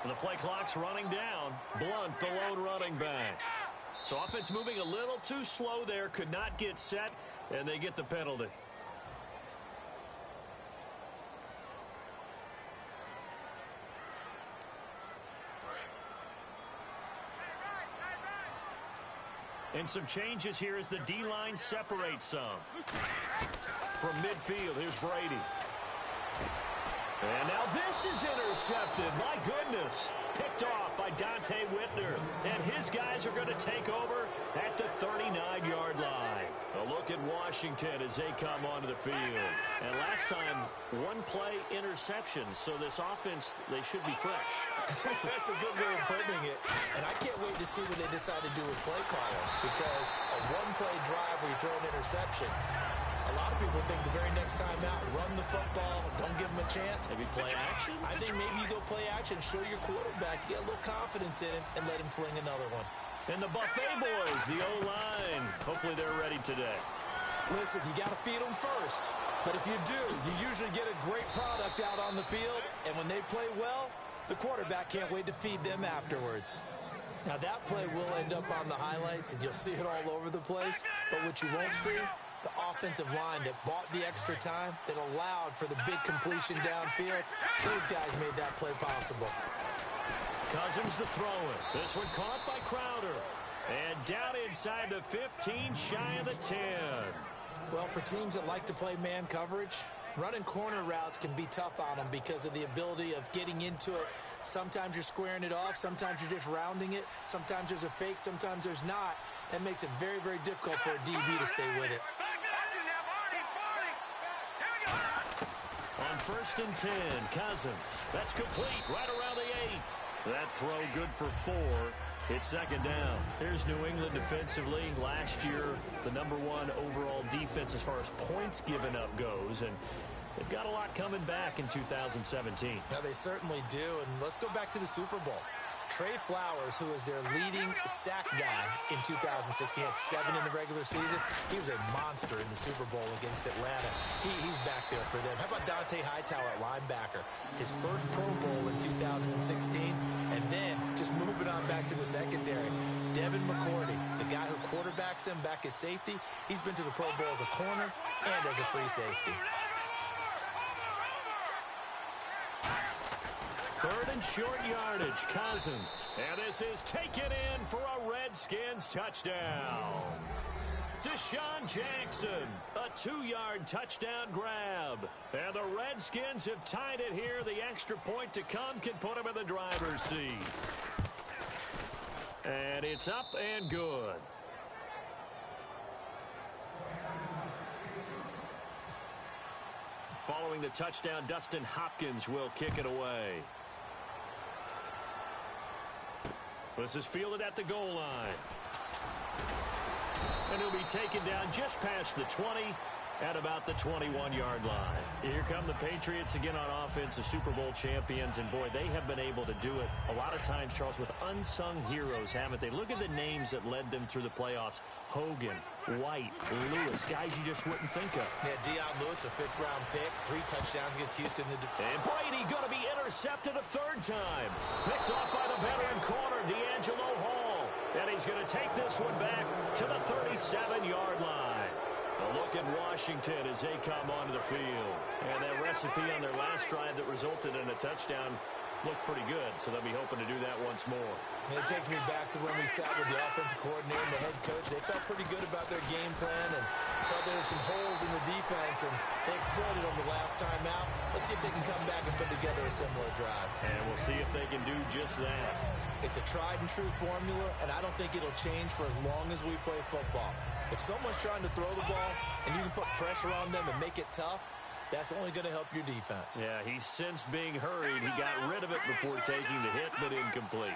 The play clock's running down. Blunt, the lone running back. So offense moving a little too slow there. Could not get set, and they get the penalty. And some changes here as the D-line separates some. From midfield, here's Brady. And now this is intercepted. My goodness. Picked off by Dante Whitner. And his guys are going to take over at the 39-yard line. A look at Washington as they come onto the field. And last time, one-play interception. So this offense, they should be fresh. That's a good way of putting it. And I can't wait to see what they decide to do with play calling. Because a one-play drive where you throw an interception, a lot of people think the very next time out, run the football, don't give them a chance. Maybe play action? I think maybe you go play action, show your quarterback, get a little confidence in him, and let him fling another one. And the Buffet boys, the O-line. Hopefully they're ready today. Listen, you got to feed them first. But if you do, you usually get a great product out on the field. And when they play well, the quarterback can't wait to feed them afterwards. Now, that play will end up on the highlights, and you'll see it all over the place. But what you won't see, the offensive line that bought the extra time, that allowed for the big completion downfield, those guys made that play possible. Cousins to throw it. This one caught by Crowder. And down inside the 15, shy of the 10. Well, for teams that like to play man coverage, running corner routes can be tough on them because of the ability of getting into it. Sometimes you're squaring it off. Sometimes you're just rounding it. Sometimes there's a fake. Sometimes there's not. That makes it very, very difficult for a DB to stay with it. On 1st and 10, Cousins. That's complete right around the 8. That throw good for 4. It's second down. Here's New England defensively. Last year, the #1 overall defense as far as points given up goes. And they've got a lot coming back in 2017. Now, they certainly do. And let's go back to the Super Bowl. Trey Flowers, who was their leading sack guy in 2016, had 7 in the regular season. He was a monster in the Super Bowl against Atlanta. He's back there for them. How about Dante Hightower at linebacker? His first Pro Bowl in 2016, and then just moving on back to the secondary. Devin McCourty, the guy who quarterbacks him back at safety, he's been to the Pro Bowl as a corner and as a free safety. 3rd and short yardage, Cousins. And this is taken in for a Redskins touchdown. Deshaun Jackson, a 2-yard touchdown grab. And the Redskins have tied it here. The extra point to come can put them in the driver's seat. And it's up and good. Following the touchdown, Dustin Hopkins will kick it away. This is fielded at the goal line. And he'll be taken down just past the 20 at about the 21-yard line. Here come the Patriots again on offense, the Super Bowl champions. And, boy, they have been able to do it a lot of times, Charles, with unsung heroes, haven't they? Look at the names that led them through the playoffs. Hogan, White, Lewis, guys you just wouldn't think of. Yeah, Deion Lewis, a 5th-round pick, 3 touchdowns against Houston. And Brady going to be intercepted a 3rd time. Picked off by the veteran corner, D'Angelo Hall. And he's going to take this one back to the 37-yard line. A look at Washington as they come onto the field. And that recipe on their last drive that resulted in a touchdown looked pretty good, so they'll be hoping to do that once more. And it takes me back to when we sat with the offensive coordinator and the head coach. They felt pretty good about their game plan and thought there were some holes in the defense, and they exploited them the last time out. Let's see if they can come back and put together a similar drive. And we'll see if they can do just that. It's a tried-and-true formula, and I don't think it'll change for as long as we play football. If someone's trying to throw the ball and you can put pressure on them and make it tough, that's only going to help your defense. Yeah, he's since being hurried. He got rid of it before taking the hit, but incomplete.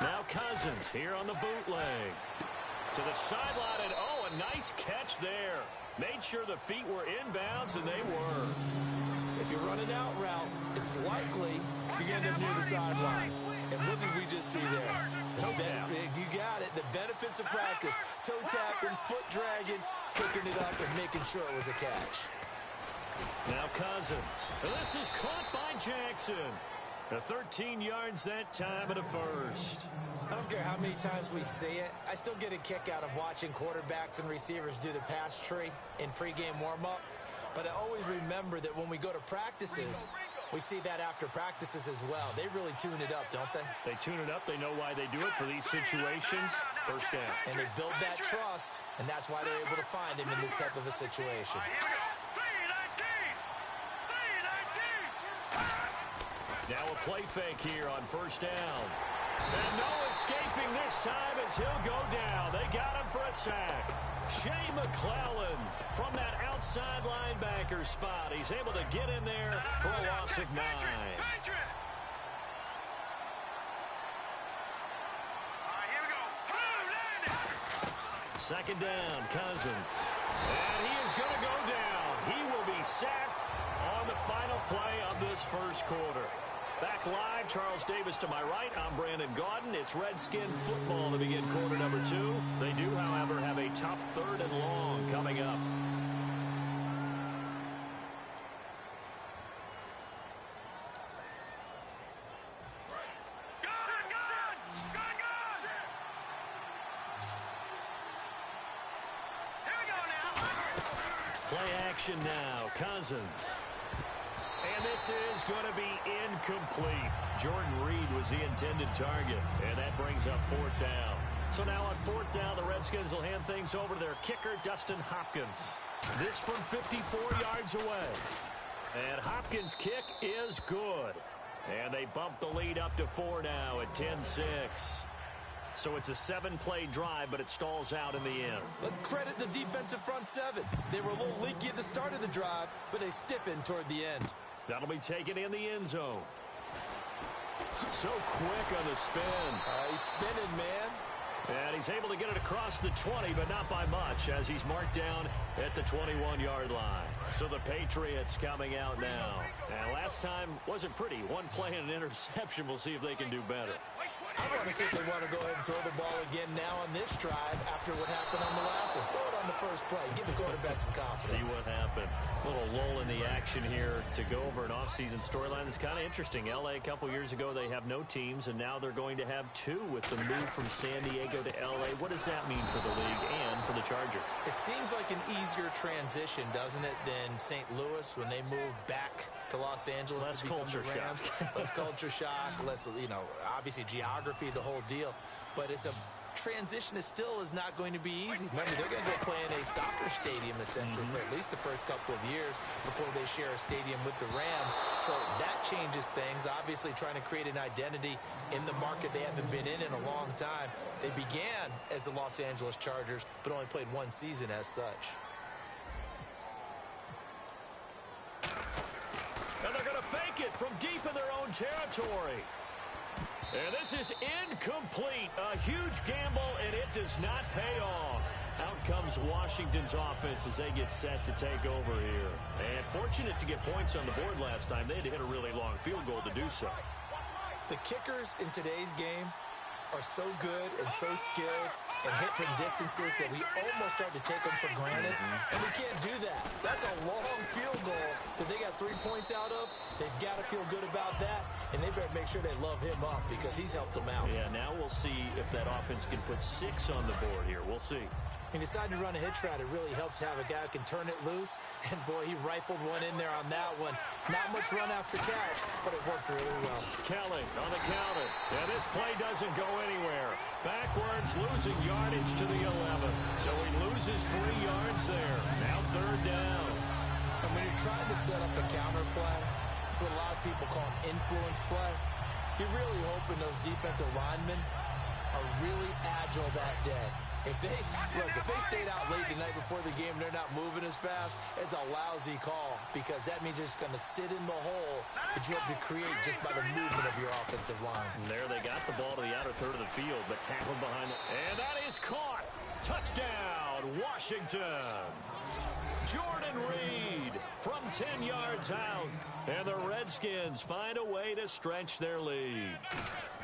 Now Cousins here on the bootleg. To the sideline, and oh, a nice catch there. Made sure the feet were inbounds, and they were. If you're running out route, it's likely you're going to end up near the sideline. And what did we just see there? You got it. The benefits of practice. Toe tapping, foot dragging, picking it up and making sure it was a catch. Now Cousins. This is caught by Jackson. 13 yards that time and a first. I don't care how many times we see it. I still get a kick out of watching quarterbacks and receivers do the pass tree in pregame warm-up. But I always remember that when we go to practices, we see that after practices as well. They really tune it up, don't they? They tune it up. They know why they do it for these situations. First down. And they build that trust, and that's why they're able to find him in this type of a situation. Now a play fake here on first down. And no escaping this time as he'll go down. They got him for a sack. Shea McClellan from that outside linebacker spot. He's able to get in there for a loss of 9. Second down, Cousins. And he is going to go down. He will be sacked on the final play of this first quarter. Back live, Charles Davis to my right. I'm Brandon Gaudin. It's Redskin football to begin quarter number 2. They do, however, have a tough third and long coming up. Play action now, Cousins. And this is going to be incomplete. Jordan Reed was the intended target, and that brings up fourth down. So now on fourth down, the Redskins will hand things over to their kicker, Dustin Hopkins. This from 54 yards away. And Hopkins' kick is good. And they bump the lead up to 4 now at 10-6. So it's a 7-play drive, but it stalls out in the end. Let's credit the defensive front 7. They were a little leaky at the start of the drive, but they stiffened toward the end. That'll be taken in the end zone. So quick on the spin. He's spinning, man. And he's able to get it across the 20, but not by much, as he's marked down at the 21-yard line. So the Patriots coming out now. And last time wasn't pretty. One play and an interception. We'll see if they can do better. I want to see if they want to go ahead and throw the ball again now on this drive after what happened on the last one. Throw it on the first play. Give the quarterback some confidence. See what happens. A little lull in the action here to go over an offseason storyline. It's kind of interesting. L.A. a couple years ago, they have no teams, and now they're going to have 2 with the move from San Diego to L.A. What does that mean for the league and for the Chargers? It seems like an easier transition, doesn't it, than St. Louis when they moved back to Los Angeles. Less to become culture the Rams. shock. Less culture shock, less, obviously geography, the whole deal. But it's a transition that still is not going to be easy. Remember, they're going to go play in a soccer stadium, essentially, for at least the first couple of years before they share a stadium with the Rams. So that changes things. Obviously, trying to create an identity in the market they haven't been in a long time. They began as the Los Angeles Chargers, but only played 1 season as such. And they're going to fake it from deep in their own territory. And this is incomplete. A huge gamble, and it does not pay off. Out comes Washington's offense as they get set to take over here. And fortunate to get points on the board last time. They had to hit a really long field goal to do so. The kickers in today's game are so good and so skilled and hit from distances that we almost start to take them for granted. And we can't do that. That's a long field goal that they got 3 points out of. They've got to feel good about that, and they better make sure they love him up because he's helped them out. Yeah, now we'll see if that offense can put 6 on the board here. We'll see. He decided to run a hitch route. It really helps to have a guy who can turn it loose. And, boy, he rifled one in there on that one. Not much run after catch, but it worked really well. Kelly on the counter. And this play doesn't go anywhere. Backwards, losing yardage to the 11. So he loses 3 yards there. Now 3rd down. And when you're trying to set up a counter play, it's what a lot of people call an influence play. You're really hoping those defensive linemen are really agile that day. If they stayed out late the night before the game, they're not moving as fast, it's a lousy call because that means they're just going to sit in the hole that you hope to create just by the movement of your offensive line. And there they got the ball to the outer third of the field, but tackled behind it. And that is caught. Touchdown, Washington. Jordan Reed from 10 yards out. And the Redskins find a way to stretch their lead.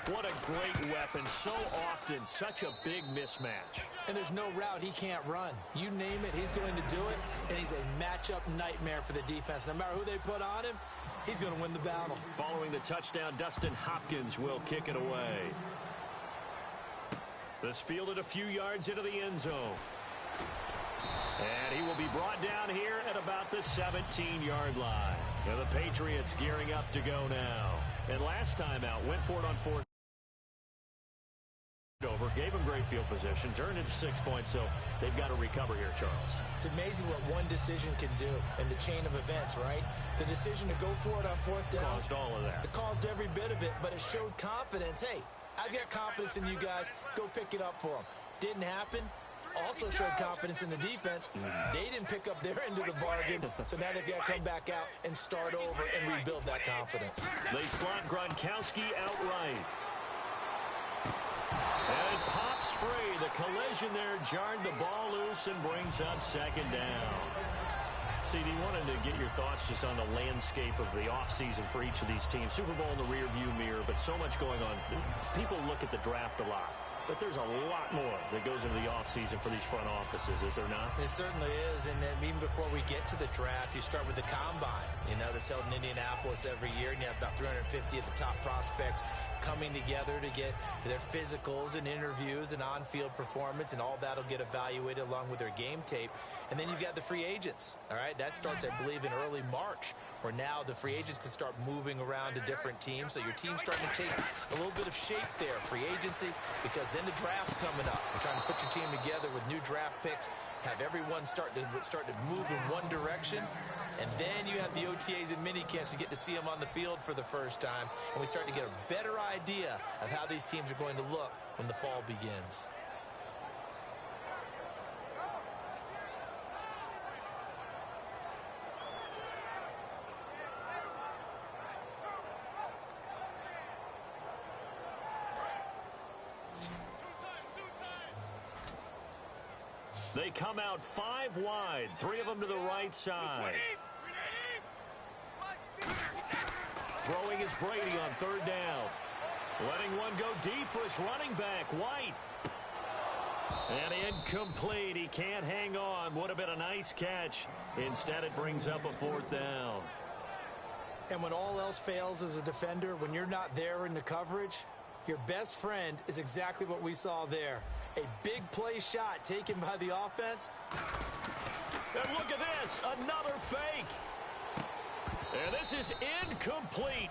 What a great weapon. So often, such a big mismatch. And there's no route he can't run. You name it, he's going to do it. And he's a matchup nightmare for the defense. No matter who they put on him, he's going to win the battle. Following the touchdown, Dustin Hopkins will kick it away. This fielded a few yards into the end zone. And he will be brought down here at about the 17-yard line. And the Patriots gearing up to go now. And last time out, went for it on fourth. Over, gave him great field position, turned into 6 points, so they've got to recover here, Charles. It's amazing what one decision can do in the chain of events, right? The decision to go for it on fourth down. Caused all of that. It caused every bit of it, but it showed confidence. Hey, I've got confidence in you guys. Go pick it up for them. Didn't happen. Also showed confidence in the defense. They didn't pick up their end of the bargain, so now they've got to come back out and start over and rebuild that confidence. They slot Gronkowski outright. And it pops free. The collision there jarred the ball loose and brings up second down. CD, wanted to get your thoughts just on the landscape of the offseason for each of these teams. Super Bowl in the rearview mirror, but so much going on. People look at the draft a lot. But there's a lot more that goes into the offseason for these front offices, is there not? It certainly is, and then even before we get to the draft, you start with the Combine, that's held in Indianapolis every year, and you have about 350 of the top prospects coming together to get their physicals and interviews and on-field performance, and all that will get evaluated along with their game tape. And then you've got the free agents, all right? That starts, I believe, in early March, where now the free agents can start moving around to different teams, so your team's starting to take a little bit of shape there, free agency, because then the draft's coming up. You're trying to put your team together with new draft picks, have everyone start to move in one direction, and then you have the OTAs and minicamps. We get to see them on the field for the first time, and we start to get a better idea of how these teams are going to look when the fall begins. They come out 5 wide, 3 of them to the right side. Throwing is Brady on third down. Letting one go deep for his running back, White. And incomplete. He can't hang on. Would have been a nice catch. Instead, it brings up a fourth down. And when all else fails as a defender, when you're not there in the coverage, your best friend is exactly what we saw there. A big play shot taken by the offense. And look at this, another fake. And this is incomplete.